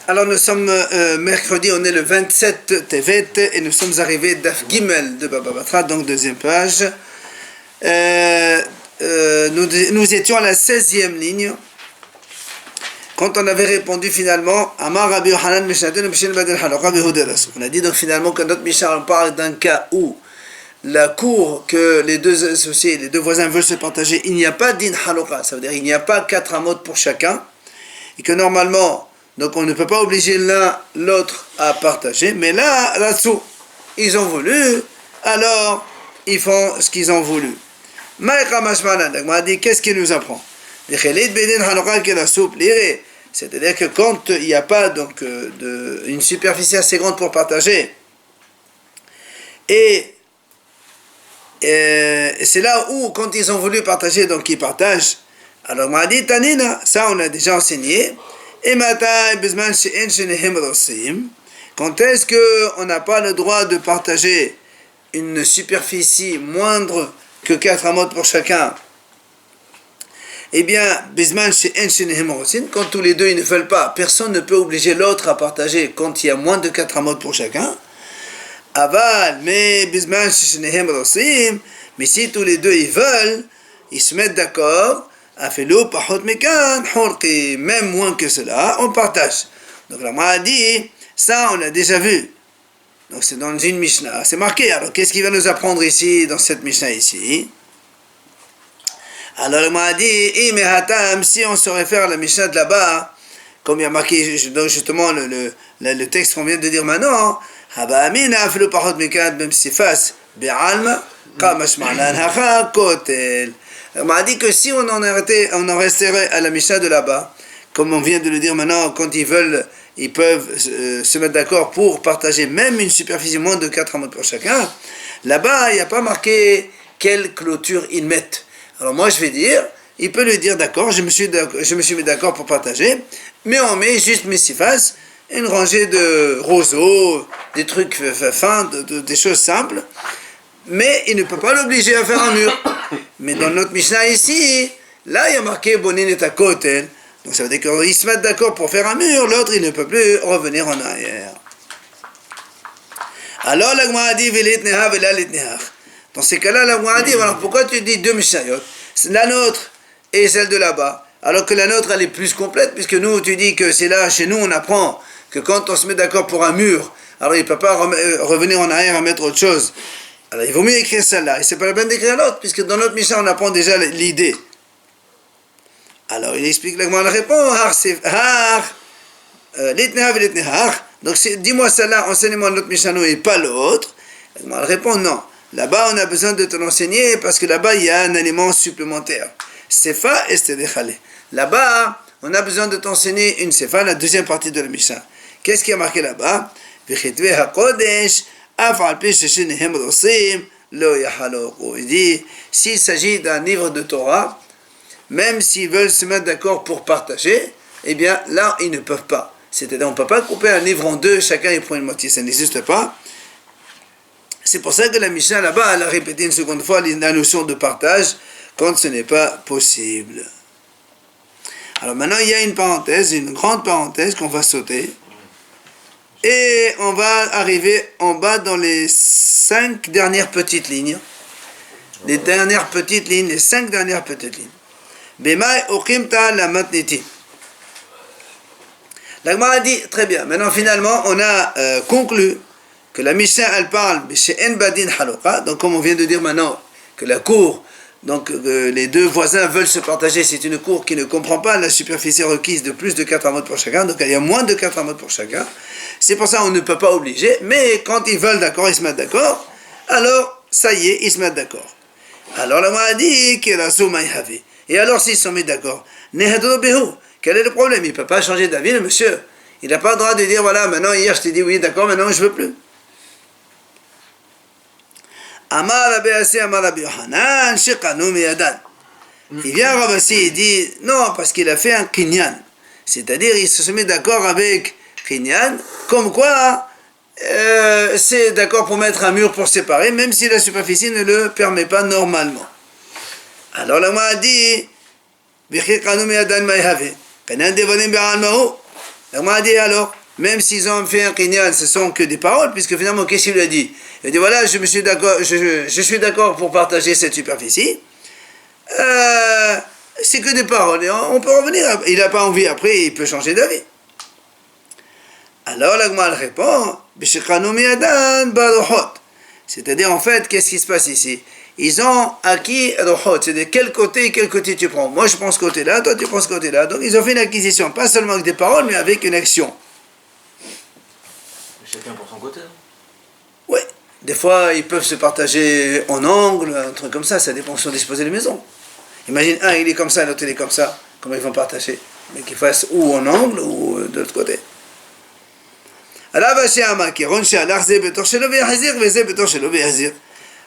Alors nous sommes mercredi, on est le 27 Tevet et nous sommes arrivés d'Af Gimel de Baba Batra, donc deuxième page. Nous étions à la 16e ligne quand on avait répondu finalement Amar Rabbi Yohanan Mishnatenu B'Shin Badel Halocha Behuderas. On a dit donc finalement que notre Mishnah on parle d'un cas où la cour que les deux associés, les deux voisins veulent se partager, il n'y a pas din halocha, ça veut dire il n'y a pas 4 amot pour chacun, et que normalement, donc on ne peut pas obliger l'un l'autre à partager, mais là-dessous, ils ont voulu, alors ils font ce qu'ils ont voulu. Maïka Mashmanan, donc on a dit qu'est-ce qu'il nous apprend? C'est-à-dire que quand il n'y a pas donc une superficie assez grande pour partager, et c'est là où, quand ils ont voulu partager, donc ils partagent. Alors, on a dit, Tanina, ça on a déjà enseigné. Et quand est-ce qu'on n'a pas le droit de partager une superficie moindre que 4 amot pour chacun? Eh bien, quand tous les deux ils ne veulent pas, personne ne peut obliger l'autre à partager quand il y a moins de 4 amot pour chacun. Aval, mais si tous les deux ils veulent, ils se mettent d'accord, même moins que cela, on partage. Donc la Gemara a dit, ça on a déjà vu. Donc c'est dans une Mishnah, c'est marqué. Alors qu'est-ce qu'il va nous apprendre ici, dans cette Mishnah ici? Alors la Gemara a dit, si on se réfère à la Mishnah de là-bas, comme il y a marqué justement le texte qu'on vient de dire maintenant, même si face on m'a dit que si on en resterait à la Mishnah de là-bas, comme on vient de le dire maintenant, quand ils veulent, ils peuvent se mettre d'accord pour partager même une superficie moins de 4 amot pour chacun. Là-bas, il n'y a pas marqué quelle clôture ils mettent. Alors moi je vais dire, il peut lui dire d'accord, je me suis mis d'accord pour partager, mais on met juste Messifas, une rangée de roseaux, des trucs fins, des choses simples, mais il ne peut pas l'obliger à faire un mur. Mais dans notre Mishnah ici, là il y a marqué Bonin et Takotel, donc ça veut dire qu'ils se mettent d'accord pour faire un mur, l'autre il ne peut plus revenir en arrière. Alors la Gemara dit Veletneha Velatneha. Dans ces cas-là, la Gemara dit, alors pourquoi tu dis deux Mishnayot, la nôtre et celle de là-bas, alors que la nôtre elle est plus complète, puisque nous tu dis que c'est là, chez nous on apprend que quand on se met d'accord pour un mur, alors il ne peut pas revenir en arrière à mettre autre chose. Alors il vaut mieux écrire celle-là, et c'est pas la peine d'écrire l'autre, puisque dans notre Mishnah on apprend déjà l'idée. Alors il explique, la répond, donc dis-moi celle-là, enseigne-moi notre Mishnah et pas l'autre. Elle répond non. Là-bas, on a besoin de te l'enseigner parce que là-bas, il y a un élément supplémentaire. Sefa et Stedechale. Là-bas, on a besoin de t'enseigner une Sefa, la deuxième partie de la Mishnah. Qu'est-ce qui a marqué là-bas? Il dit, s'il s'agit d'un livre de Torah, même s'ils veulent se mettre d'accord pour partager, eh bien là, ils ne peuvent pas. C'est-à-dire, on ne peut pas couper un livre en deux, chacun y prend une moitié, ça n'existe pas. C'est pour ça que la Mishnah là-bas, elle a répété une seconde fois la notion de partage quand ce n'est pas possible. Alors maintenant, il y a une parenthèse, une grande parenthèse qu'on va sauter. Et on va arriver en bas dans les 5 dernières petites lignes. Les 5 dernières petites lignes. Bemai okimta la matniti. La Gemara a dit, très bien, maintenant finalement, on a conclu que la Mishnah, elle parle, donc comme on vient de dire maintenant, que la cour, donc les deux voisins veulent se partager, c'est une cour qui ne comprend pas la superficie requise de plus de 4 amot pour chacun, donc il y a moins de 4 amot pour chacun, c'est pour ça qu'on ne peut pas obliger, mais quand ils veulent d'accord, ils se mettent d'accord, alors ça y est, ils se mettent d'accord. Alors la Gemara a dit, et alors s'ils sont mis d'accord, quel est le problème? Il ne peut pas changer d'avis, le monsieur, il n'a pas le droit de dire, voilà, maintenant hier je t'ai dit oui, d'accord, maintenant je ne veux plus. Amar Rabbi Assi, Amar Rabbi Yohanan, Shekanu Miyadan. Il vient Rabbi Assi, il dit non, parce qu'il a fait un kinyan. C'est-à-dire, il se met d'accord avec kinyan, comme quoi c'est d'accord pour mettre un mur pour séparer, même si la superficie ne le permet pas normalement. Alors la Gemara dit, Shekanu Miyadan Maïhave. On a dit alors, même s'ils ont fait un kinyan, ce sont que des paroles, puisque finalement, qu'est-ce qu'il lui a dit? Il a dit voilà, je suis d'accord pour partager cette superficie. C'est que des paroles, et on peut revenir. Il n'a pas envie, après, il peut changer d'avis. Alors, l'Agma répond c'est-à-dire, en fait, qu'est-ce qui se passe ici? Ils ont acquis Rohot, c'est de quel côté tu prends. Moi, je prends ce côté-là, toi, tu prends ce côté-là. Donc, ils ont fait une acquisition, pas seulement avec des paroles, mais avec une action. Chacun pour son côté. Oui, des fois, ils peuvent se partager en angle, un truc comme ça dépend si on dispose les maisons. Imagine, un, il est comme ça, l'autre, il est comme ça. Comment ils vont partager? Mais qu'ils fassent ou en angle ou de l'autre côté.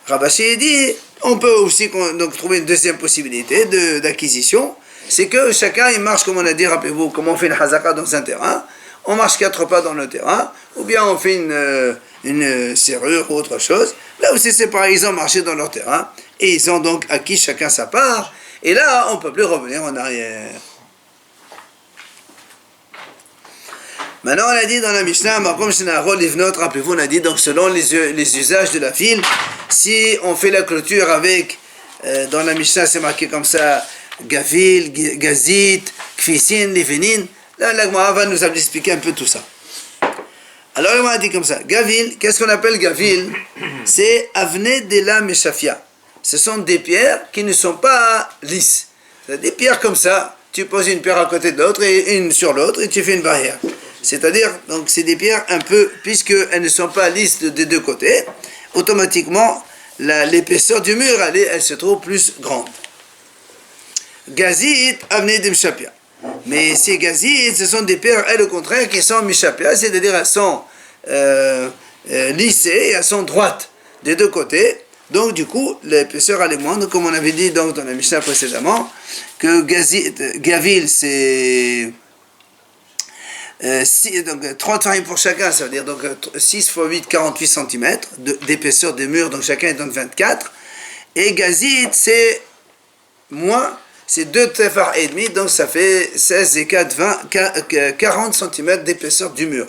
Rabashi dit, on peut aussi donc trouver une deuxième possibilité d'acquisition, c'est que chacun il marche, comme on a dit, rappelez-vous, comment on fait une hazaka dans un terrain, on marche 4 pas dans le terrain, ou bien on fait une serrure ou autre chose. Là aussi c'est pareil, ils ont marché dans leur terrain, et ils ont donc acquis chacun sa part, et là on ne peut plus revenir en arrière. Maintenant, on a dit dans la Mishnah, rappelez-vous, on a dit, donc selon les usages de la ville, si on fait la clôture avec, dans la Mishnah, c'est marqué comme ça, Gavil, Gazit, Kfisin, Levenin, là, la Gemara va nous expliquer un peu tout ça. Alors, on a dit comme ça, Gavil, qu'est-ce qu'on appelle Gavil? C'est Avne de la Meshafia. Ce sont des pierres qui ne sont pas lisses. C'est des pierres comme ça, tu poses une pierre à côté de l'autre et une sur l'autre et tu fais une barrière. C'est-à-dire, donc c'est des pierres un peu, puisqu'elles ne sont pas lisses des deux côtés, automatiquement, l'épaisseur du mur, elle se trouve plus grande. Gazit, amené de Mishapia. Mais ces gazit, ce sont des pierres, elles, au contraire, qui sont Mishapia, c'est-à-dire elles sont lissées, elles sont droites des deux côtés. Donc, du coup, l'épaisseur, elle est moindre, comme on avait dit donc, dans la Mishnah précédemment, que Gavil, c'est... donc 30 farines pour chacun, ça veut dire donc 6 x 8, 48 cm d'épaisseur des murs, donc chacun donne 24. Et Gazit, c'est moins, c'est 2 tefar et demi, donc ça fait 16 et 4, 20, 40 cm d'épaisseur du mur.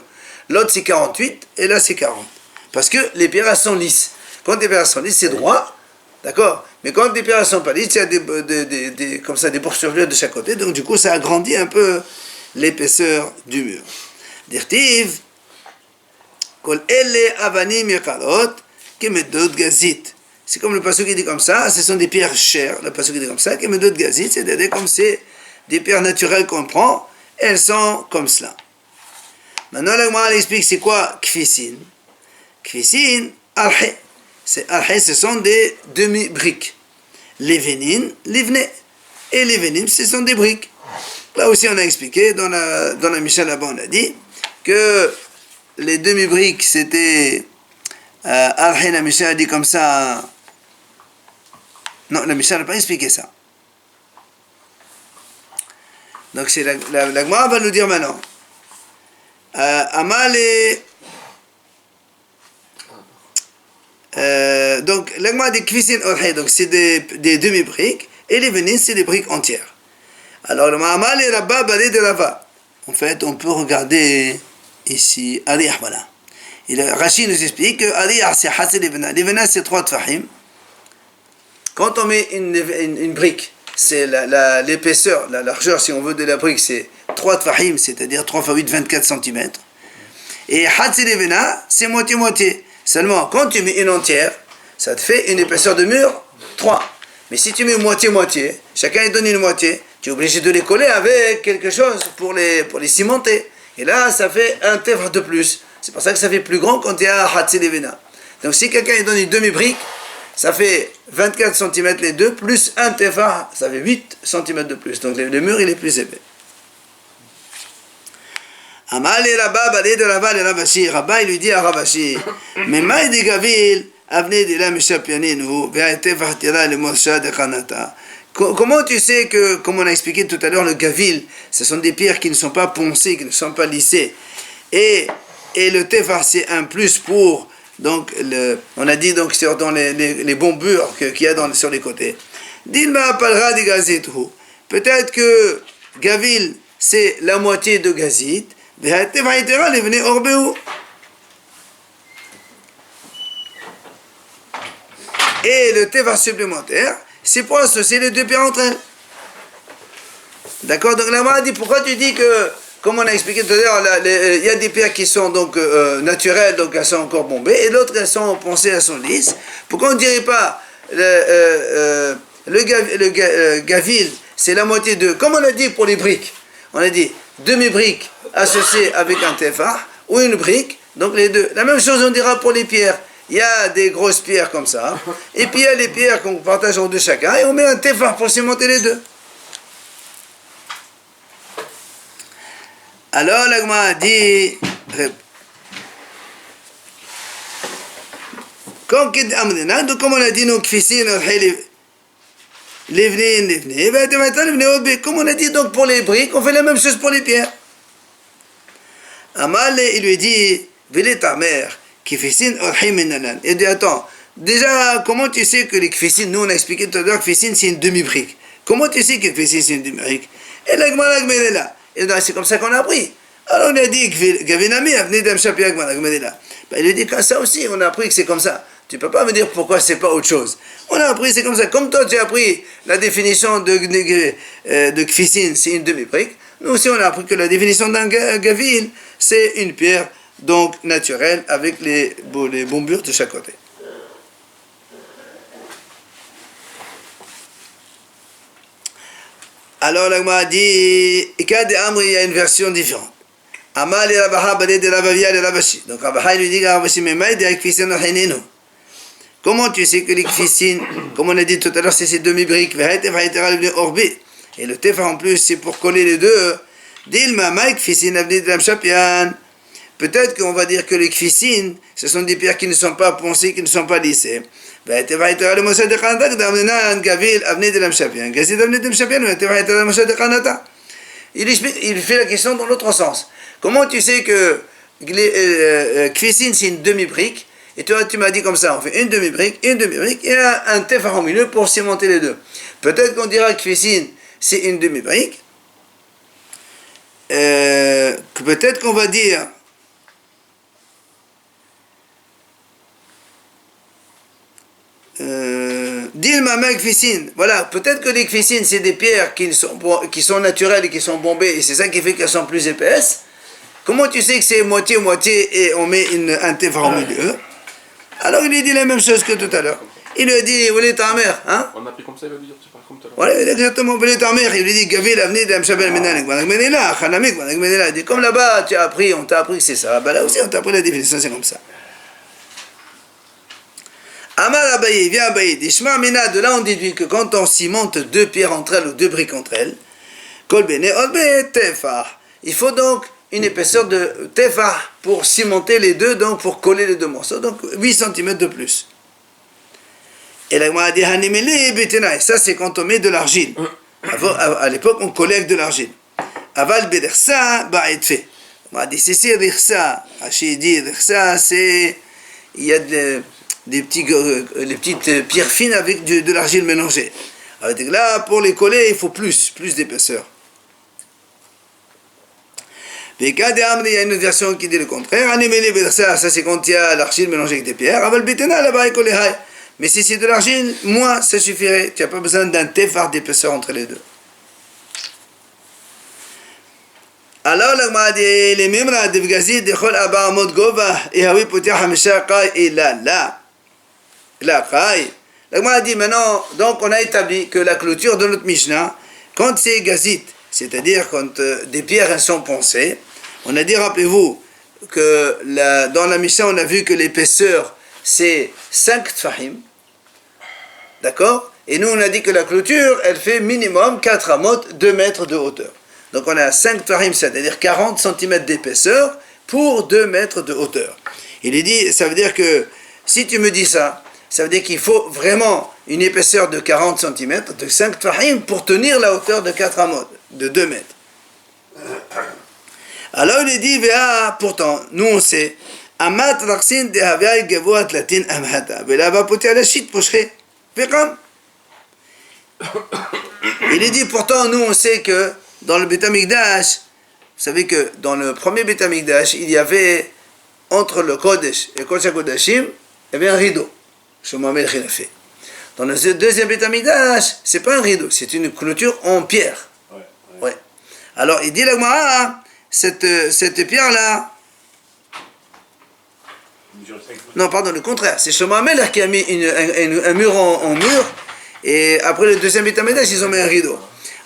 L'autre c'est 48, et là c'est 40. Parce que les pierres sont lisses. Quand les pierres sont lisses, c'est droit, d'accord? Mais quand les pierres sont pas lisses, il y a comme ça, des boursouflures de chaque côté, donc du coup ça agrandit un peu l'épaisseur du mur. Dirtiv, kol elle avanim yakalot, kemedot gazit. C'est comme le pasuk qui dit comme ça, ce sont des pierres chères. Le pasuk qui dit comme ça, kemedot gazit, c'est-à-dire comme c'est des pierres naturelles qu'on prend, elles sont comme cela. Maintenant, la Gemara explique c'est quoi kfisin. Kfisin, alhe. C'est alhe, ce sont des demi-briques. Levenin, livne. Et levenim, ce sont des briques. Là aussi, on a expliqué, dans la Mishnah là-bas, on a dit que les demi-briques, c'était... la Mishnah a dit comme ça... Non, la Mishnah n'a pas expliqué ça. Donc, c'est la Gemara va nous dire maintenant. Amal et... donc, la Gemara dit Kvisin Orhe, donc c'est des demi-briques, et les venin, c'est des briques entières. Alors, le Mahamal et Rabba balé de Rava. En fait, on peut regarder ici, Aliyah, voilà. Et Rachid nous explique que Aliyah, c'est Hassi Levena. Levena, c'est 3 tfahim. Quand on met une brique, c'est l'épaisseur, la largeur, si on veut, de la brique, c'est 3 tfahim, c'est-à-dire 3 x 8, 24 cm. Et Hassi Levena, c'est moitié-moitié. Seulement, quand tu mets une entière, ça te fait une épaisseur de mur 3. Mais si tu mets moitié-moitié, chacun donne une moitié, tu es obligé de les coller avec quelque chose pour les cimenter. Et là, ça fait un tefar de plus. C'est pour ça que ça fait plus grand quand il y a Hatsi Levena. Donc si quelqu'un donne une demi-brique, ça fait 24 cm les deux, plus un tefar, ça fait 8 cm de plus. Donc le mur, il est plus épais. Amal et Rabba, balé de Rabba, et Rabashi. Rabba, il lui dit à Rabashi, mais maï de Gavil, avenez de la Mishapianinu, vers tefar tira le Mosha de Kanata. Comment tu sais que, comme on a expliqué tout à l'heure, le gavil, ce sont des pierres qui ne sont pas poncées, qui ne sont pas lissées. Et le tefar, c'est un plus pour, donc, on a dit donc sur dans les bons bures qu'il y a sur les côtés. Dilma parlera de gazit. Peut-être que gavil, c'est la moitié de gazit. Et le tefar supplémentaire, c'est pour associer les deux pierres entre elles. D'accord? Donc la Gemara dit, pourquoi tu dis que, comme on a expliqué tout à l'heure, il y a des pierres qui sont donc naturelles, donc elles sont encore bombées, et d'autres elles sont poncées, elles sont lisses. Pourquoi on ne dirait pas le gavil, c'est la moitié de, comme on a dit pour les briques, on a dit demi-brique associée avec un tefar, ou une brique, donc les deux. La même chose on dira pour les pierres. Il y a des grosses pierres comme ça, et puis il y a les pierres qu'on partage en deux chacun, et on met un tefar pour cimenter les deux. Alors la Gemara dit, comme on a dit, nous, comme on a dit donc pour les briques, on fait la même chose pour les pierres. Amal, il lui dit, vele ta mère, il dit, attends, déjà, comment tu sais que les kfissin, nous on a expliqué tout à l'heure que kfissin c'est une demi-brique. Comment tu sais que kfissin c'est une demi-brique? Et la Gemara est là. Et c'est comme ça qu'on a appris. Alors on a dit que Gavinami a venu d'Amshapia Gmala. Il a dit que ça aussi, on a appris que c'est comme ça. Tu ne peux pas me dire pourquoi c'est pas autre chose. On a appris c'est comme ça. Comme toi tu as appris la définition de kfissin, c'est une demi-brique. Nous aussi on a appris que la définition d'un gavil, c'est une pierre donc naturelle avec les bombures de chaque côté. Alors la Gemara dit, il y a une version différente. Amal et Rabaha badé de Rabavia et Rabashi. Donc Rabaha lui dit, Rabashi memay de kfissin al-hinenu. Comment tu sais que les kfissin, comme on a dit tout à l'heure, c'est ces demi-briques, et le tefar en plus, c'est pour coller les deux. Dilma may kfissin avni de l'amshapian. Peut-être qu'on va dire que les kfissin, ce sont des pierres qui ne sont pas poncées, qui ne sont pas lissées. Il fait la question dans l'autre sens. Comment tu sais que kfissin c'est une demi-brique, et toi tu m'as dit comme ça, on fait une demi-brique, et un tefar au milieu pour cimenter les deux. Peut-être qu'on dira que kfissin c'est une demi-brique, peut-être qu'on va dire Dilma meg kfissin. Voilà, peut-être que les kfissin c'est des pierres qui sont naturelles et qui sont bombées, et c'est ça qui fait qu'elles sont plus épaisses. Comment tu sais que c'est moitié et on met un tefar au milieu? Alors il lui dit la même chose que tout à l'heure. Il lui a dit, Wali ta mère, hein? On a pris comme ça, il va lui dire, tu parles comme tout à l'heure. Voilà, exactement, Wali ta mère. Il lui dit, Gavil a venu d'Amshabel Menanek, Menela, Khanamik, Menela. Il dit, comme là-bas, tu as appris, on t'a appris que c'est ça. Ben là aussi, on t'a appris la définition, c'est comme ça. Amar Abaye, viens Abaye, Dishma Mina, de là on déduit que quand on cimente deux pierres entre elles ou deux briques entre elles, Kolbene, Olbe, Tefar. Il faut donc une épaisseur de tefar pour cimenter les deux, donc pour coller les deux morceaux, donc 8 cm de plus. Et là, on a dit, ça c'est quand on met de l'argile. À l'époque, on collait avec de l'argile. Aval bedersa, ba'et fait. On a dit, c'est dirsa. Hachi dit, dirsa, c'est. Il y a les petites pierres fines avec de l'argile mélangée. Alors, là, pour les coller, il faut plus d'épaisseur. Il y a une version qui dit le contraire. Ça c'est quand il y a l'argile mélangée avec des pierres. Mais si c'est de l'argile, moins ça suffirait. Tu n'as pas besoin d'un tefar d'épaisseur entre les deux. Alors la Gemara dit, les mimra de Vgazid de Chol Abba Amod Gova et Hawi Potia Hamisha Kai et la Kai. La Gemara dit maintenant, donc on a établi que la clôture de notre Mishnah, quand c'est Gazit, c'est-à-dire quand des pierres sont poncées, on a dit, rappelez-vous, que dans la Mishnah, on a vu que l'épaisseur, c'est 5 tfahim. D'accord? Et nous, on a dit que la clôture, elle fait minimum 4 amot, 2 mètres de hauteur. Donc on a 5 tfahim, c'est-à-dire 40 cm d'épaisseur pour 2 mètres de hauteur. Il est dit, ça veut dire que, si tu me dis ça, ça veut dire qu'il faut vraiment une épaisseur de 40 cm, de 5 tfahim, pour tenir la hauteur de 4 amot, de 2 mètres. Alors il est dit, pourtant, nous on sait, Amat raksin de haviay gavoat latin amhata, vela va poter à la chute pocherai, vekam. Il est dit, pourtant, nous on sait que dans le Beth Amikdash, savez que dans le premier Beit HaMikdash, il y avait, entre le Kodesh et Kodesh HaKodashim, il y avait un rideau. Shlomo HaMelech l'a fait. Dans le deuxième Beit HaMikdash, c'est pas un rideau, c'est une clôture en pierre. Ouais. Alors, il dit la Gemara, cette pierre-là, non, pardon, le contraire. C'est Shlomo HaMelech qui a mis un mur en mur, et après le deuxième Beit HaMikdash, ils ont mis un rideau.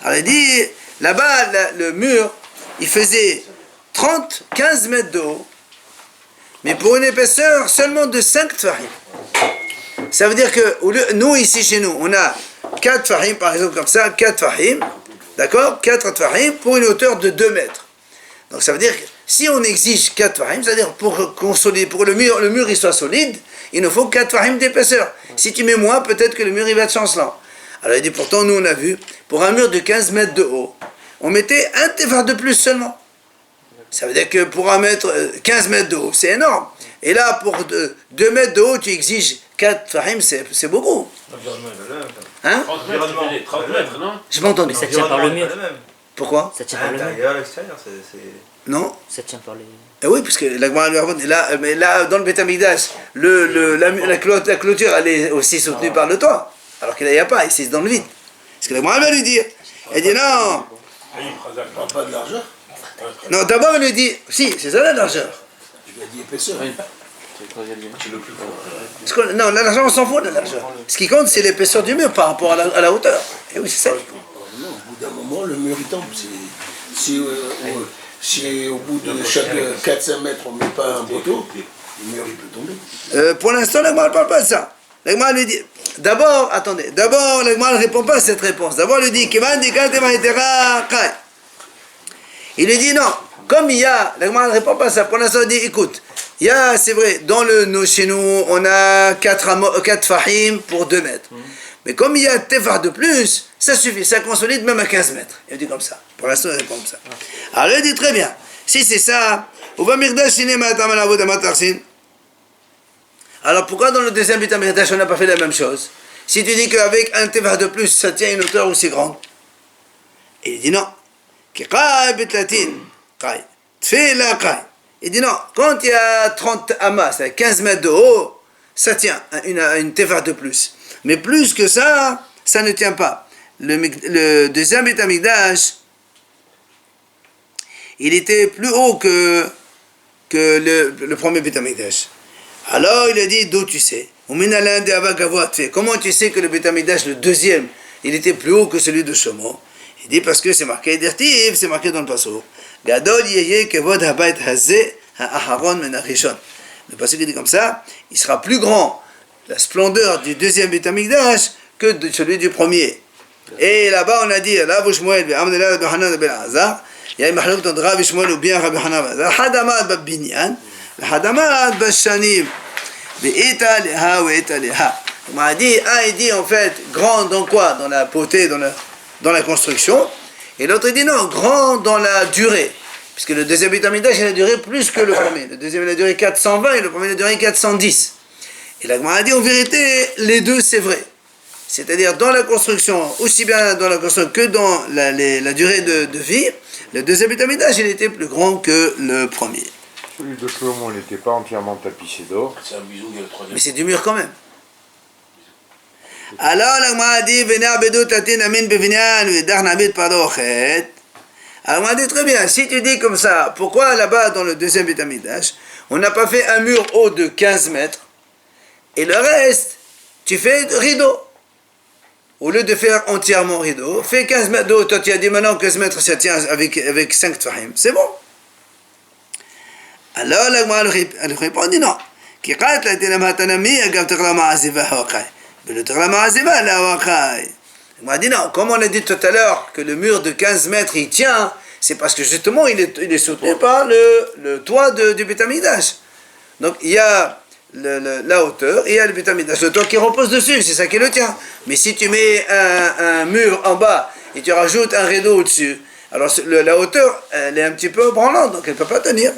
Alors il dit, là-bas, le mur, il faisait 15 mètres de haut, mais pour une épaisseur seulement de 5 tfahim. Ça veut dire que nous, ici, chez nous, on a 4 tfahim, par exemple, comme ça, 4 tfahim, d'accord, 4 tfahim pour une hauteur de 2 mètres. Donc ça veut dire que si on exige 4 tfahim, c'est-à-dire pour que le mur il soit solide, il nous faut 4 tfahim d'épaisseur. Si tu mets moins, peut-être que le mur il va être chancelant. Alors il dit, pourtant nous on a vu, pour un mur de 15 mètres de haut, on mettait un tefar de plus seulement. Ça veut dire que pour un mètre, 15 mètres de haut, c'est énorme. Et là, pour 2 mètres de haut, tu exiges 4 tfahim, c'est beaucoup. Hein? 30 mètres, non? J'ai pas entendu. Mais ça tient par le mur. Pourquoi? Ça tient par le mur. L'intérieur, l'extérieur, c'est... Non? Ça tient par le mur. Oui, parce que la Gemara lui raconte, mais là, dans le Beit HaMikdash, la clôture, elle est aussi soutenue par le toit. Alors qu'il n'y a pas, ici, c'est dans le vide. Parce que la Gemara va lui dire. Elle dit non. Il prend pas de l'argent. Non, d'abord, elle lui dit, si, c'est ça la largeur. Je lui ai dit épaisseur. Non, la largeur, on s'en fout de la largeur. Ce qui compte, c'est l'épaisseur du mur par rapport à la hauteur. Et oui, c'est ça. Non, au bout d'un moment, le mur il tombe. Si au bout de chaque 4-5 mètres, on ne met pas un poteau, le mur il peut tomber. Pour l'instant, la Gemara ne parle pas de ça. La Gemara lui dit, d'abord, attendez, d'abord, la Gemara ne répond pas à cette réponse. D'abord, elle lui dit, il lui dit non, comme il y a, la Gemara ne répond pas à ça. Pour l'instant, elle dit, écoute, il y a, c'est vrai, chez nous, on a 4 fahim pour 2 mètres. Mais comme il y a tefar de plus, ça suffit, ça consolide même à 15 mètres. Il dit comme ça. Pour l'instant, il répond comme ça. Alors, il dit très bien. Si c'est ça, alors pourquoi dans le deuxième Beit HaMikdash on n'a pas fait la même chose? Si tu dis qu'avec un tefar de plus, ça tient une hauteur aussi grande. Et il dit non. Il dit non, quand il y a 30 amas, c'est-à-dire 15 mètres de haut, ça tient une tefar de plus. Mais plus que ça, ça ne tient pas. Le deuxième Beit HaMikdash, il était plus haut que le premier Beit HaMikdash. Alors il a dit, d'où tu sais? Comment tu sais que le Beit HaMikdash, le deuxième, il était plus haut que celui de Shlomo? Il dit parce que c'est marqué d'Irtiv, c'est marqué dans le Pasuk. Gadol yeye kevod habayit hazeh ha'aharon men harishon. Le Pasuk dit comme ça, il sera plus grand la splendeur du deuxième Beit HaMikdash que de celui du premier. Et là-bas on a dit, là Rav Shmuel ve'amnelad b'Hanan ben Azar, il y a une mahluk entre Rav Shmuel ou bien Rabbi Hanan ben Azar, hadamad b'binyan, hadamad b'shanim, ve'eta leha ve'eta leha. On m'a dit, il dit en fait, grand dans quoi? Dans la beauté, dans la construction, et l'autre il dit non, grand dans la durée, puisque le deuxième Beit HaMikdash il a duré plus que le premier. Le deuxième il a duré 420 et le premier il a duré 410. Et la Gemara a dit en vérité, les deux c'est vrai. C'est-à-dire dans la construction, aussi bien dans la construction que dans la durée de vie, le deuxième Beit HaMikdash il était plus grand que le premier. Celui de Shlomo n'était pas entièrement tapissé d'or. C'est un bisou, il y a le troisième. Mais c'est du mur quand même. Alors la Gemara a dit alors on m'a dit très bien, si tu dis comme ça, pourquoi là-bas dans le deuxième Beit HaMikdash, on n'a pas fait un mur haut de 15 mètres et le reste, tu fais rideau. Au lieu de faire entièrement rideau, fais 15 mètres de haut. Toi tu as dit maintenant 15 mètres ça tient avec 5 tfahim, c'est bon. Alors la Gemara elle répond, dit non. Il m'a dit non, comme on a dit tout à l'heure que le mur de 15 mètres il tient, c'est parce que justement il est soutenu par le toit du Beit HaMikdash. Donc il y a la hauteur et il y a le Beit HaMikdash, le toit qui repose dessus, c'est ça qui le tient. Mais si tu mets un mur en bas et tu rajoutes un rideau au-dessus, alors la hauteur elle est un petit peu branlante, donc elle ne peut pas tenir.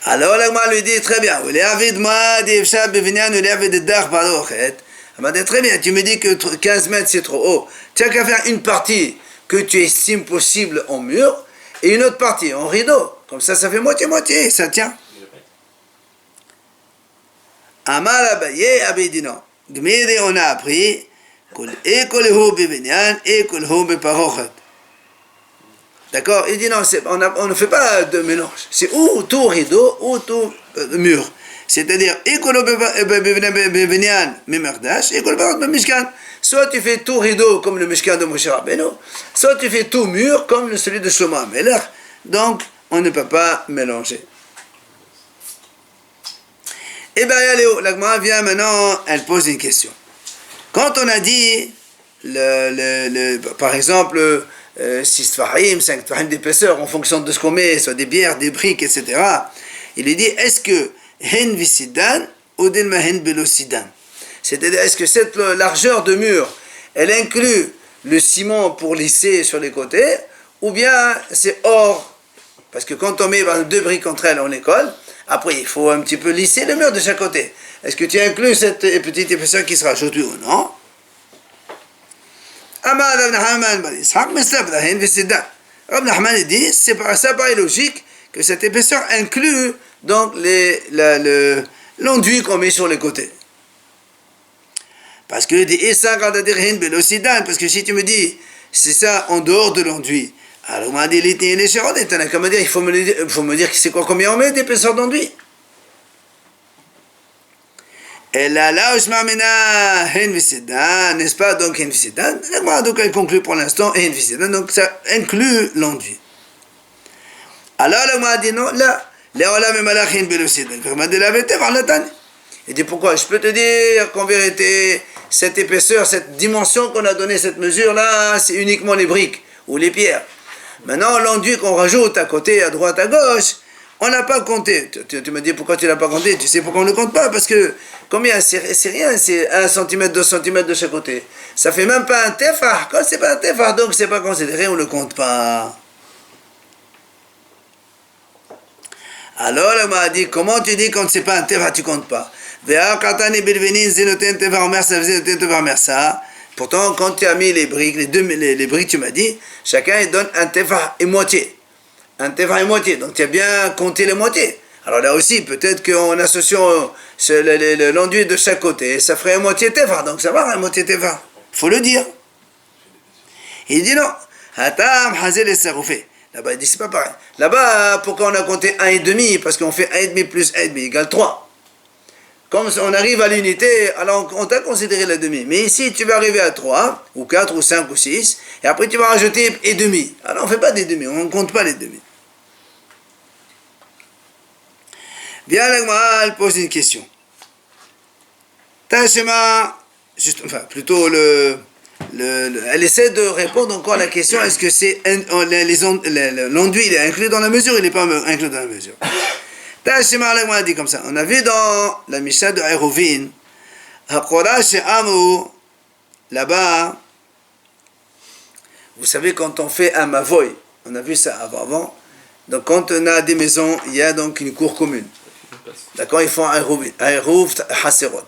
Alors la Gemara lui dit très bien, elle m'a dit très bien, tu me dis que 15 mètres c'est trop haut, tu n'as qu'à faire une partie que tu estimes possible en mur, et une autre partie en rideau. Comme ça fait moitié-moitié, ça tient. Amar Abaye, Abaye dit non. Gmiri, on a appris, d'accord? Il dit non, on ne fait pas de mélange. C'est ou tout rideau, ou tout mur. C'est-à-dire, soit tu fais tout rideau comme le Mishkan de Moshe Rabbeinu, soit tu fais tout mur comme celui de Shlomo HaMelech. Donc, on ne peut pas mélanger. Et bien, la Gemara vient maintenant, elle pose une question. Quand on a dit, par exemple, 6 tfahim, 5 tfahim d'épaisseur, en fonction de ce qu'on met, soit des bières, des briques, etc., il est dit, est-ce que hen visidan ou delma hen belosidan? C'est-à-dire, est-ce que cette largeur de mur, elle inclut le ciment pour lisser sur les côtés, ou bien c'est hors? Parce que quand on met 2 briques entre elles, on les colle. Après, il faut un petit peu lisser le mur de chaque côté. Est-ce que tu inclus cette petite épaisseur qui sera ajoutée ou non? Rab Nachman dit, ça paraît logique que cette épaisseur inclut donc l'enduit qu'on met sur les côtés. Parce que parce que si tu me dis, c'est ça en dehors de l'enduit, alors on m'a dit, il faut me dire c'est quoi, combien on met d'épaisseur d'enduit. Et là, n'est-ce pas, donc donc elle conclut pour l'instant, donc ça inclut l'enduit. Alors on m'a dit non, là, il dit pourquoi? Je peux te dire qu'en vérité, cette épaisseur, cette dimension qu'on a donnée, cette mesure-là, c'est uniquement les briques ou les pierres. Maintenant, l'enduit qu'on rajoute à côté, à droite, à gauche, on n'a pas compté. Tu me dis pourquoi tu ne l'as pas compté? Tu sais pourquoi on ne le compte pas? Parce que combien? C'est rien, c'est 1 cm, 2 cm de chaque côté. Ça fait même pas un tefah. Quand c'est pas un tefah, donc c'est pas considéré, on ne le compte pas. Alors, elle m'a dit, comment tu dis quand c'est pas un tefah, tu comptes pas? Pourtant, quand tu as mis les briques, les briques, tu m'as dit, chacun il donne un tefah et moitié. Un tefah et moitié. Donc tu as bien compté les moitiés. Alors là aussi, peut-être qu'en associant l'enduit de chaque côté, ça ferait un moitié tefah. Donc ça va, un moitié tefah. Faut le dire. Il dit non. Hatam hazel et saroufé. Là-bas, il dit c'est pas pareil. Là-bas, pourquoi on a compté 1,5? Parce qu'on fait 1,5 plus 1,5 égale 3. Comme on arrive à l'unité, alors on t'a considéré la demi. Mais ici, tu vas arriver à 3, ou 4, ou 5, ou 6, et après tu vas rajouter et demi. Alors on ne fait pas des demi, on ne compte pas les demi. Bien, la elle pose une question. Tachema, plutôt elle essaie de répondre encore à la question, est-ce que c'est l'enduit, il est inclus dans la mesure, il n'est pas inclus dans la mesure. Tachema, la dit comme ça. On a vu dans la Mishnah de Eruvin, là-bas, vous savez, quand on fait un mavoy, on a vu ça avant, donc quand on a des maisons, il y a donc une cour commune. D'accord, ils font un Eruv Haserot.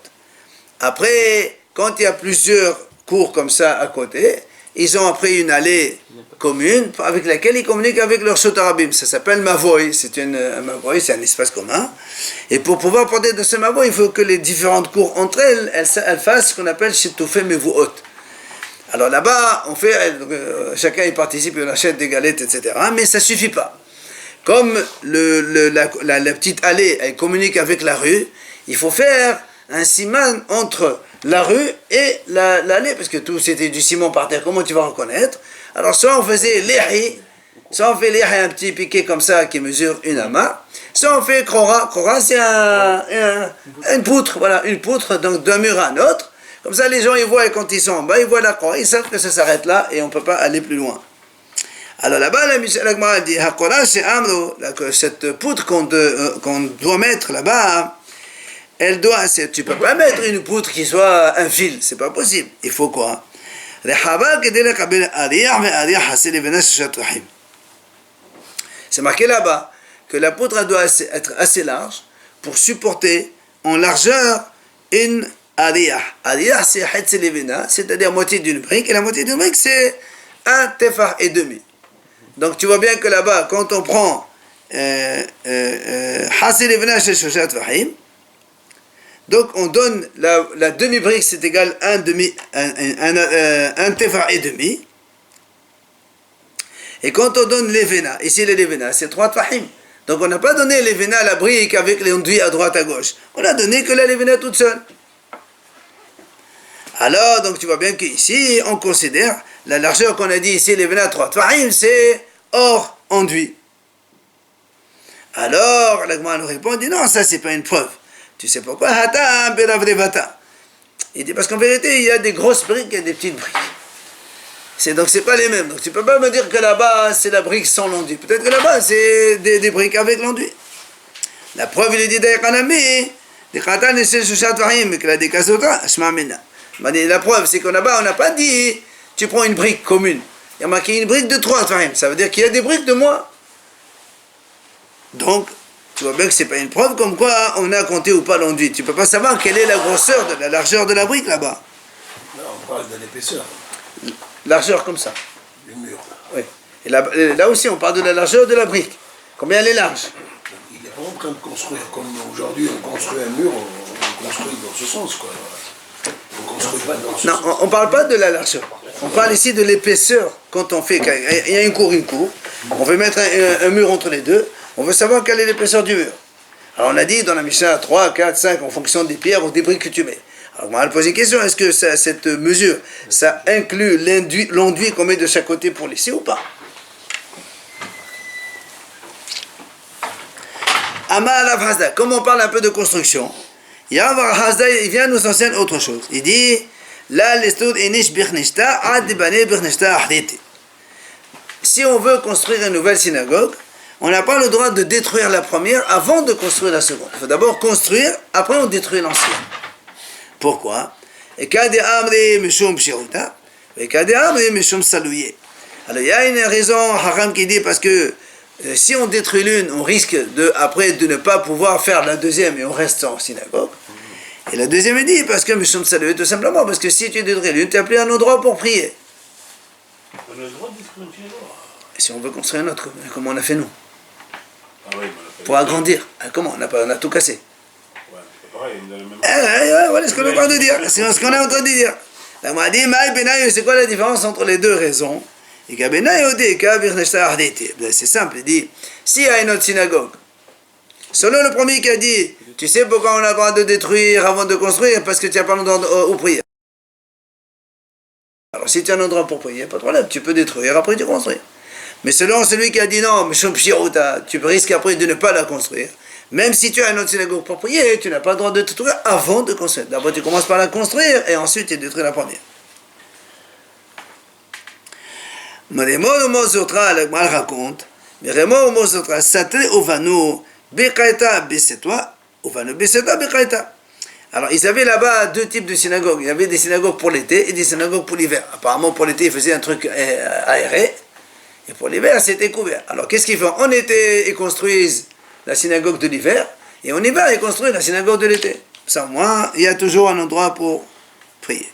Après, quand il y a plusieurs cours comme ça à côté, ils ont après une allée commune avec laquelle ils communiquent avec leur sotarabim. Ça s'appelle mavoy. Un mavoy, c'est un espace commun. Et pour pouvoir porter de ce mavoy, il faut que les différentes cours entre elles fassent ce qu'on appelle shitufé mevuot. Alors là-bas, on fait, chacun y participe, on achète des galettes, etc. Mais ça suffit pas. Comme la petite allée, elle communique avec la rue, il faut faire un siman entre la rue et l'allée, parce que tout c'était du ciment par terre, comment tu vas reconnaître? Alors soit on faisait l'éhi, soit on fait l'éhi un petit piquet comme ça qui mesure une ama, soit on fait krora. Krora c'est une poutre, voilà, une poutre donc d'un mur à un autre. Comme ça les gens ils voient, quand ils sont en bas, ils voient la krora, ils savent que ça s'arrête là et on ne peut pas aller plus loin. Alors là-bas, la Gemara dit, cette poutre qu'on doit mettre là-bas, tu peux pas mettre une poutre qui soit un fil, c'est pas possible. Il faut quoi? C'est marqué là-bas que la poutre doit être assez large pour supporter en largeur une ariyah. Ariyah c'est c'est-à-dire moitié d'une brique, et la moitié d'une brique c'est un tefah et demi. Donc tu vois bien que là-bas, quand on prend Hasil Evna chez Shoshat Vahim, donc on donne la demi-brique, c'est égal à un tefah et demi. Et quand on donne l'Evena, ici l'Evena, c'est 3 tefahim. Donc on n'a pas donné l'Evena à la brique avec les enduits à droite à gauche. On a donné que l'Evena toute seule. Alors, donc tu vois bien qu'ici, on considère la largeur qu'on a dit ici, l'Evena 3 tefahim, c'est hors enduit. Alors, l'Agma nous répond, il dit non, ça c'est pas une preuve. Tu sais pourquoi? Il dit parce qu'en vérité, il y a des grosses briques et des petites briques. Donc c'est pas les mêmes. Donc tu peux pas me dire que là-bas c'est la brique sans l'enduit. Peut-être que là-bas c'est des briques avec l'enduit. La preuve, il dit la preuve, c'est que là-bas on n'a pas dit tu prends une brique commune. Il y a marqué une brique de 3 tefahim. Ça veut dire qu'il y a des briques de moins. Donc, tu vois bien que c'est pas une preuve comme quoi on a compté ou pas l'enduit. Tu peux pas savoir quelle est la grosseur, la largeur de la brique là-bas. Là, on parle de l'épaisseur. Largeur comme ça. Du mur. Oui. Et là aussi, on parle de la largeur de la brique. Combien elle est large? Il n'est pas en train de construire comme aujourd'hui, on construit un mur, on construit dans ce sens, quoi. On construit pas dans ce sens. Non, on ne parle pas de la largeur. On parle ici de l'épaisseur. Quand on fait, il y a une cour. On veut mettre un mur entre les deux. On veut savoir quelle est l'épaisseur du mur. Alors on a dit dans la Mishnah 3, 4, 5, en fonction des pierres ou des briques que tu mets. Alors on va poser une question, est-ce que cette mesure, ça inclut l'enduit qu'on met de chaque côté pour laisser ou pas? Amal Hazda, comme on parle un peu de construction, Yavar Hazda, il vient nous enseigner autre chose. Il dit, la lestud enish birnishta ad bane birnishta ahditi. Si on veut construire une nouvelle synagogue, on n'a pas le droit de détruire la première avant de construire la seconde. Il faut d'abord construire, après on détruit l'ancienne. Pourquoi? Alors il y a une raison haram qui dit parce que si on détruit l'une, on risque après de ne pas pouvoir faire la deuxième et on reste en synagogue. Et la deuxième dit parce que Mishum Salouye, tout simplement parce que si tu détruis l'une, tu n'as plus un endroit pour prier. On a le droit de détruire une synagogue. Et si on veut construire un autre, comment on a fait nous? Ah oui, pour agrandir. Comment on a tout cassé. Ouais, c'est pareil, on a le même. Voilà ce qu'on est en train de dire. C'est ce qu'on est en train de dire. On m'a dit, c'est quoi la différence entre les deux raisons? C'est simple, il dit, s'il y a une autre synagogue, selon le premier qui a dit, tu sais pourquoi on a le droit de détruire avant de construire? Parce que tu n'as pas d'endroit où prier. Alors si tu as un endroit pour prier, pas de problème, tu peux détruire, après tu construis. Mais selon celui qui a dit non, tu risques après de ne pas la construire. Même si tu as une autre synagogue pour prier, tu n'as pas le droit de détruire avant de construire. D'abord tu commences par la construire et ensuite tu détruis la première. Mais les mots de Mozotra, le mal raconte, mais les mots de Mozotra, Satre Ovanu, Bekaita, Besetwa, Ovanu, Besetwa, Bekaita. Alors, ils avaient là-bas deux types de synagogues. Il y avait des synagogues pour l'été et des synagogues pour l'hiver. Apparemment, pour l'été, ils faisaient un truc aéré. Et pour l'hiver, c'était couvert. Alors, qu'est-ce qu'ils font? En été, ils construisent la synagogue de l'hiver. Et en hiver, ils construisent la synagogue de l'été. Ça, au moins, il y a toujours un endroit pour prier.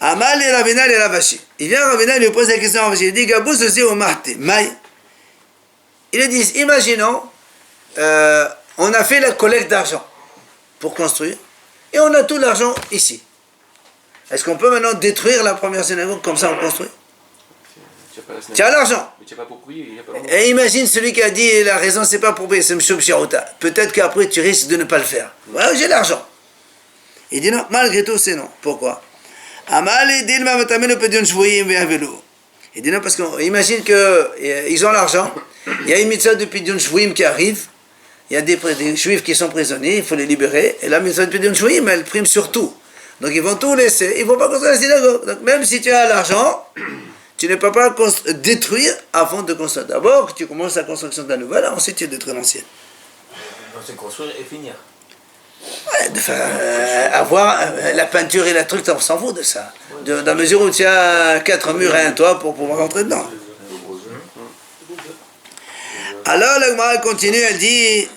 Amal et Ravina et Ravashi. Il vient Ravina, il lui pose la question à Ravashi. Il dit, Gabous aussi au Marté. Maï. Il dit, imaginons, on a fait la collecte d'argent pour construire. Et on a tout l'argent ici. Est-ce qu'on peut maintenant détruire la première synagogue comme ça on construit? Tu as l'argent. Mais tu n'as pas pour prier, il n'y a pas l'endroit. Et imagine celui qui a dit la raison c'est pas pour payer, c'est M. Pshirota. Peut-être qu'après tu risques de ne pas le faire. Ouais, j'ai l'argent. Il dit non, malgré tout c'est non. Pourquoi? Il dit non parce qu'imagine qu'ils ont l'argent, il y a une mitzvah de Pidyon Shvouim qui arrive, il y a des juifs qui sont prisonniers, il faut les libérer, et la mitzvah de Pidyon Shvouim elle prime sur tout. Donc ils vont tout laisser, ils ne vont pas construire la synagogue. Donc même si tu as l'argent, tu ne peux pas détruire avant de construire. D'abord, tu commences la construction de la nouvelle, ensuite tu détruis l'ancienne. Donc c'est construire et finir. Ouais, avoir la peinture et la truc, on s'en fout de ça. Dans la mesure où tu as 4 murs et un toit pour pouvoir rentrer dedans. Alors la Gemara continue, elle dit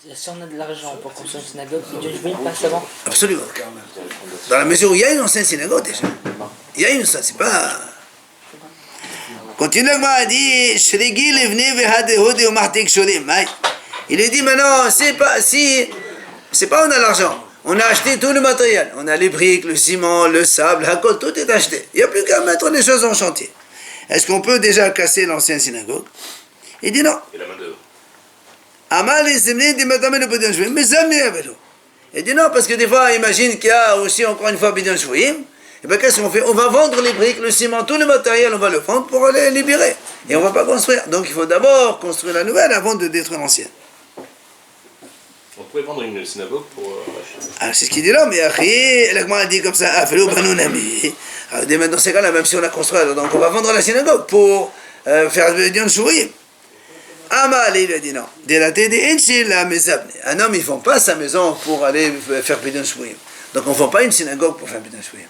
Si on a de l'argent pour construire une synagogue, Bidyon Shvouyim passe avant. Absolument. Dans la mesure où il y a une ancienne synagogue déjà. Il y a une, ça, c'est pas... Continue à dire, Shrigi Levne Vehade Hode Omartek Sholim. Il est dit maintenant, c'est pas on a l'argent. On a acheté tout le matériel. On a les briques, le ciment, le sable, la côte, tout est acheté. Il n'y a plus qu'à mettre les choses en chantier. Est-ce qu'on peut déjà casser l'ancienne synagogue? Il dit non. Et la main d'œuvre. Amal et Zemne dit madame le Bidyon Shvouyim, mais Zemne avec nous. Il dit non, parce que des fois, imagine qu'il y a aussi encore une fois Bidyon Shvouyim. Et bien qu'est-ce qu'on fait? On va vendre les briques, le ciment, tout le matériel, on va le vendre pour aller libérer. Et on ne va pas construire. Donc il faut d'abord construire la nouvelle avant de détruire l'ancienne. On pourrait vendre une synagogue pour Ah, c'est ce qu'il dit là, mais après, l'Agma dit comme ça, ah, fais-le Banounami. Dans ces cas-là, même si on a construit, donc on va vendre la synagogue pour faire Bidyon Shvouyim. Amal, il a dit non. Un homme, il ne vend pas sa maison pour aller faire Bidyon Shvouyim. Donc on ne vend pas une synagogue pour faire Bidyon Shvouyim.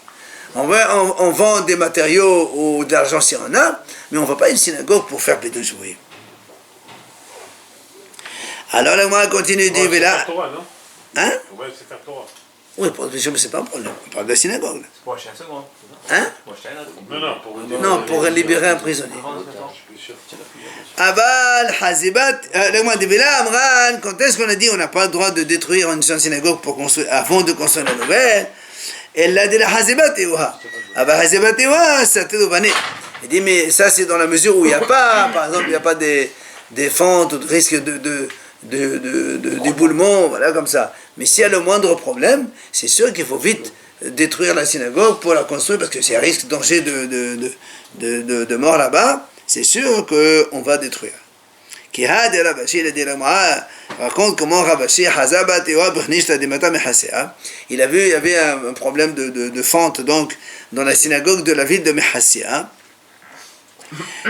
On vend des matériaux ou de l'argent si on a, mais on ne vend pas une synagogue pour faire Bidyon Shvouyim. Alors là, on continue de dire là. Torah, non? Hein? On va se faire Torah. Oui, pour le mais c'est pas un problème. On parle de la synagogue. Là. C'est pour acheter un second. Hein? Pour acheter un autre. Non, pour Non, pour libérer un prisonnier. Aval, Hazibat, là, dit là, Amran, quand est-ce qu'on a dit on n'a pas le droit de détruire une synagogue pour construire, avant de construire la nouvelle? Elle l'a dit la Hazibat et Ouha. Aval Hazibat et Ouha, ça t'est donné. Il dit, mais ça c'est dans la mesure où il n'y a pas, par exemple, il n'y a pas des fentes ou de risque d'éboulement, voilà, comme ça. Mais s'il y a le moindre problème, c'est sûr qu'il faut vite détruire la synagogue pour la construire, parce que c'est un risque, danger de mort là-bas. C'est sûr qu'on va détruire. Kihad et Rabashi, il raconte comment Rabashi, il a vu, il y avait un problème de fente donc, dans la synagogue de la ville de Mehassia.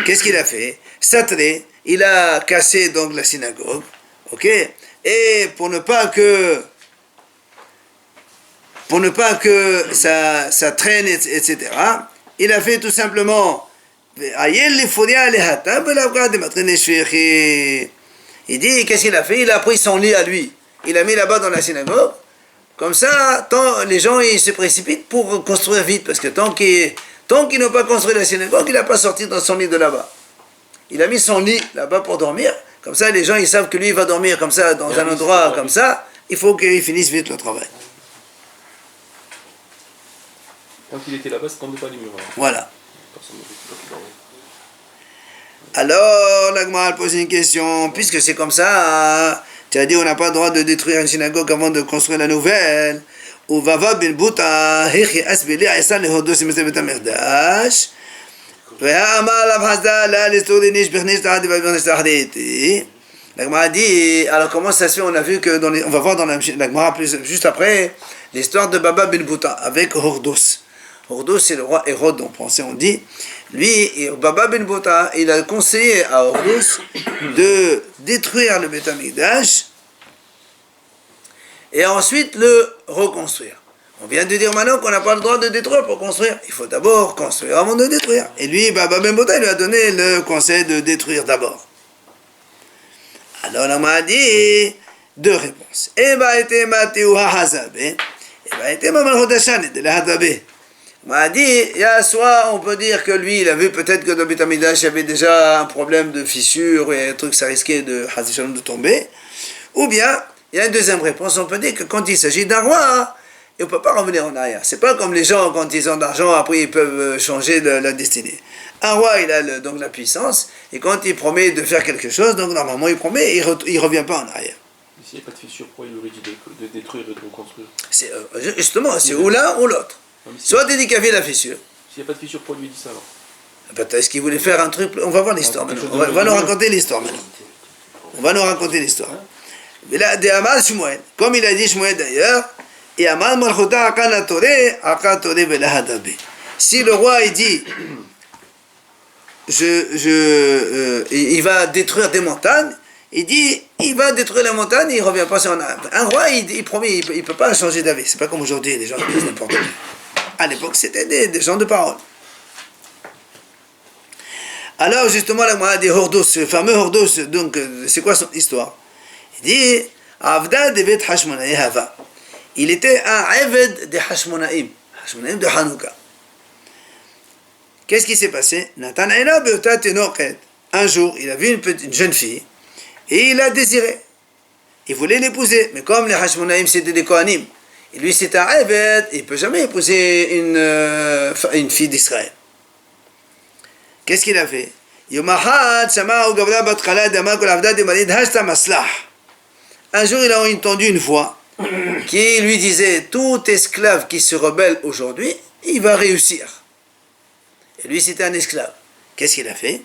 Qu'est-ce qu'il a fait? Satré, il a cassé donc la synagogue, ok? Et pour ne pas que ça traîne, etc., il a fait tout simplement. Il dit, qu'est-ce qu'il a fait? Il a pris son lit à lui. Il l'a mis là-bas dans la synagogue. Comme ça, les gens ils se précipitent pour construire vite. Parce que tant qu'ils n'ont pas construit la synagogue, il n'a pas sorti dans son lit de là-bas. Il a mis son lit là-bas pour dormir. Comme ça, les gens ils savent que lui il va dormir comme ça, dans un endroit comme ça. Il faut qu'il finisse vite le travail. Tant qu'il était là-bas, ça ne pas les murs. Voilà. Alors, l'Agma pose une question. Puisque c'est comme ça, tu as dit on n'a pas le droit de détruire une synagogue avant de construire la nouvelle. Ou Vava bin Bouta, Hichi Asbili, Aïsan, le Hodo, c'est M. Betamirdash. L'Agma a dit, alors comment ça se fait? On a vu que on va voir dans l'Agma juste après l'histoire de Baba bin Bouta avec Hordos. Hordos, c'est le roi Hérode, en français on dit. Lui, Baba bin Bouta, il a conseillé à Hordos de détruire le Beth Amikdash et ensuite le reconstruire. On vient de dire maintenant qu'on n'a pas le droit de détruire pour construire. Il faut d'abord construire avant de détruire. Et lui, Baba bin Bouta, il lui a donné le conseil de détruire d'abord. Alors on m'a dit deux réponses. Eba était Mateuha Hazabe, Eba était Mamalhodashan de la Hadabe. On m'a dit, il y a soit on peut dire que lui, il a vu peut-être que dans le Beth Amikdash, il y avait déjà un problème de fissure et un truc, ça risquait de tomber. Ou bien, il y a une deuxième réponse, on peut dire que quand il s'agit d'un roi, on ne peut pas revenir en arrière. C'est pas comme les gens, quand ils ont de l'argent, après ils peuvent changer la destinée. Un roi, il a donc la puissance, et quand il promet de faire quelque chose, donc normalement il promet, il ne revient pas en arrière. S'il n'y a pas de fissure, pourquoi il aurait dit de détruire et de reconstruire? Justement, c'est ou l'un ou l'autre. Soit il dit qu'il y avait la fissure. S'il n'y a pas de fissure, pourquoi il lui dit ça alors? Est-ce qu'il voulait faire un truc? On va voir l'histoire maintenant. On va nous raconter l'histoire maintenant. On va nous raconter l'histoire. Mais là, de Amal Shmuel, comme il a dit Shmuel d'ailleurs, et Amal Malchuta Akana Tore, Akana Tore Velahadabe. Si le roi il dit, il va détruire des montagnes, il dit, il va détruire la montagne, il ne revient pas sur un roi, il promet, il ne peut pas changer d'avis. C'est pas comme aujourd'hui, les gens disent n'importe quoi. À l'époque, c'était des gens de parole. Alors, justement, là, moi, dit Hordos, ce fameux Hordos, donc, c'est quoi son histoire? Il dit, Avda devet Hashmonaï Hava. Il était un Eved de Hashmonaïm. Hashmonaïm de Hanouka. Qu'est-ce qui s'est passé? Un jour, il a vu une jeune fille et il a désiré. Il voulait l'épouser. Mais comme les Hashmonaïm c'était des Kohanim, et lui c'était un Eved, il ne peut jamais épouser une fille d'Israël. Qu'est-ce qu'il a fait? Un jour, il a entendu une voix qui lui disait: tout esclave qui se rebelle aujourd'hui, il va réussir. Et lui, c'était un esclave. Qu'est-ce qu'il a fait?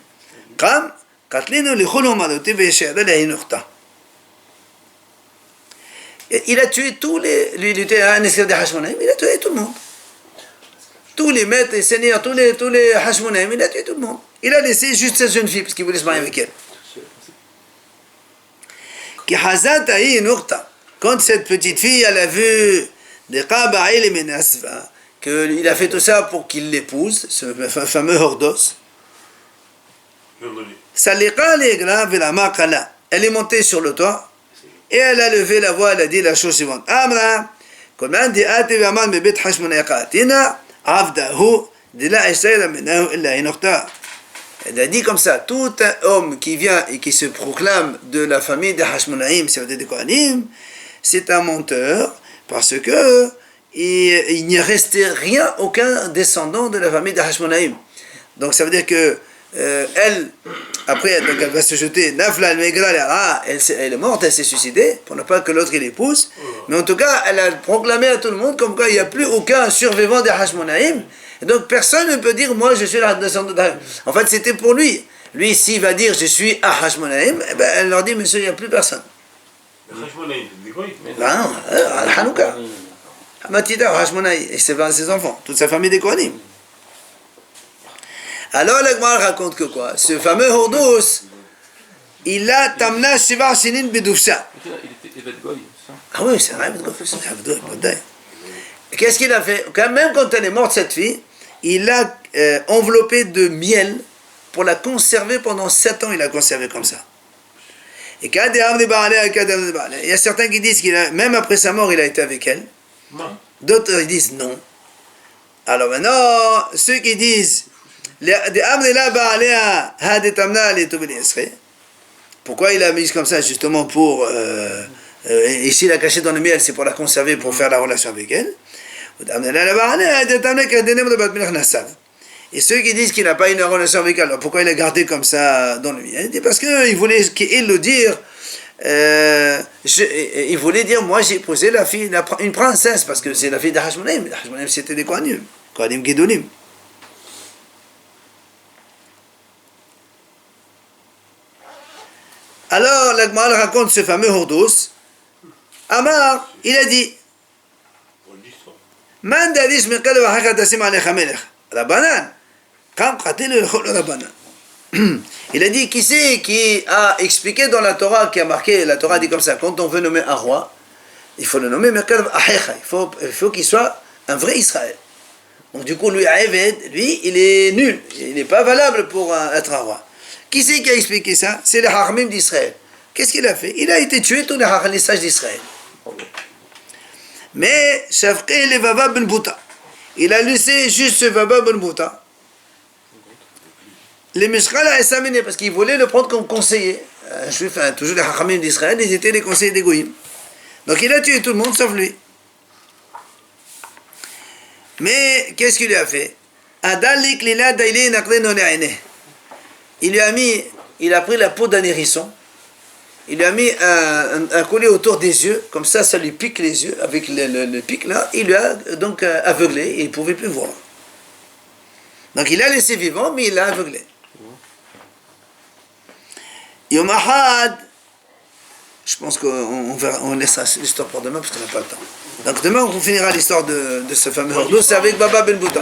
Et il a tué tous les... Lui, il était un esclave de Hashmonaïm, il a tué tout le monde. Tous les maîtres et seigneurs, tous les Hashmonaïm, il a tué tout le monde. Il a laissé juste cette jeune fille parce qu'il voulait se marier avec elle. Quand cette petite fille, elle a vu qu'il a fait tout ça pour qu'il l'épouse, ce fameux Hordos, elle est montée sur le toit et elle a levé la voix, elle a dit la chose suivante: Amra, elle a dit comme ça: tout un homme qui vient et qui se proclame de la famille des Hashmonaïm, c'est-à-dire des Kohanim, c'est un menteur, parce que il n'y restait rien, aucun descendant de la famille des Hashmonaïm. Donc ça veut dire que elle, après, donc elle va se jeter, elle est morte, elle s'est suicidée, pour ne pas que l'autre il l'épouse, mais en tout cas, elle a proclamé à tout le monde comme quoi il n'y a plus aucun survivant des Hashmonaïm, et donc personne ne peut dire: moi je suis la descendante d'Hashmonaïm. En fait, c'était pour lui. Lui, s'il va dire: je suis à Hashmonaïm, eh ben, elle leur dit: monsieur, il n'y a plus personne. Ben non, à Hanouka. Matida, Hashmonaïm, et ses enfants, toute sa famille des Kohanim. Alors le Gemara raconte que quoi? Ce fameux Hordos, il a tamna shiva shinin bidufsha. Il était Eved Goy, ça. Ah oui, c'est vrai, qu'est-ce qu'il a fait? Même quand elle est morte, cette fille, il l'a enveloppée de miel pour la conserver pendant 7 ans. Il l'a conservé comme ça. Et il y a certains qui disent même après sa mort, il a été avec elle. D'autres ils disent non. Alors maintenant, ceux qui disent pourquoi il a mis comme ça? Justement pour ici il a caché dans le miel, c'est pour la conserver, pour faire la relation avec elle. Et ceux qui disent qu'il n'a pas une relation avec elle, alors pourquoi il a gardé comme ça dans le miel? Parce qu'il voulait qu'il le dire. Il voulait dire: moi j'ai épousé la fille, une princesse, parce que c'est la fille de Hashmonaïm. Hashmonaïm c'était des Kohanim, Kohanim Gedolim. Alors la Gemara raconte ce fameux Hordos. Amar, il a dit: Man dadish mekal v'achaka tasim alecha melech Rabbanan kam chatil l'chol Rabbanan. Il a dit: qui c'est qui a expliqué dans la Torah, qui a marqué, la Torah dit comme ça: quand on veut nommer un roi, il faut le nommer mekal v'achecha, il faut qu'il soit un vrai Israël. Donc du coup, lui, Eved, lui, il est nul, il n'est pas valable pour être un roi. Qui c'est qui a expliqué ça? C'est les Hachamim d'Israël. Qu'est-ce qu'il a fait? Il a été tué, tous les Hachamim, les sages d'Israël. Mais Shafqi le Vava ben Bouta, il a laissé juste ce Vava ben Bouta. Les Mishkal a examiné parce qu'il voulait le prendre comme conseiller. Juif, toujours les Hachamim d'Israël, ils étaient les conseillers des Goïm. Donc il a tué tout le monde sauf lui. Mais qu'est-ce qu'il lui a fait? Il a pris la peau d'un hérisson, il lui a mis un collier autour des yeux, comme ça lui pique les yeux, avec le pic là, il lui a donc aveuglé, et il ne pouvait plus voir. Donc il l'a laissé vivant, mais il l'a aveuglé. Yom Ahad, je pense qu'on laissera l'histoire pour demain, parce qu'on n'a pas le temps. Donc demain, on finira l'histoire de ce fameux Hordos, c'est avec Baba Ben Bouta.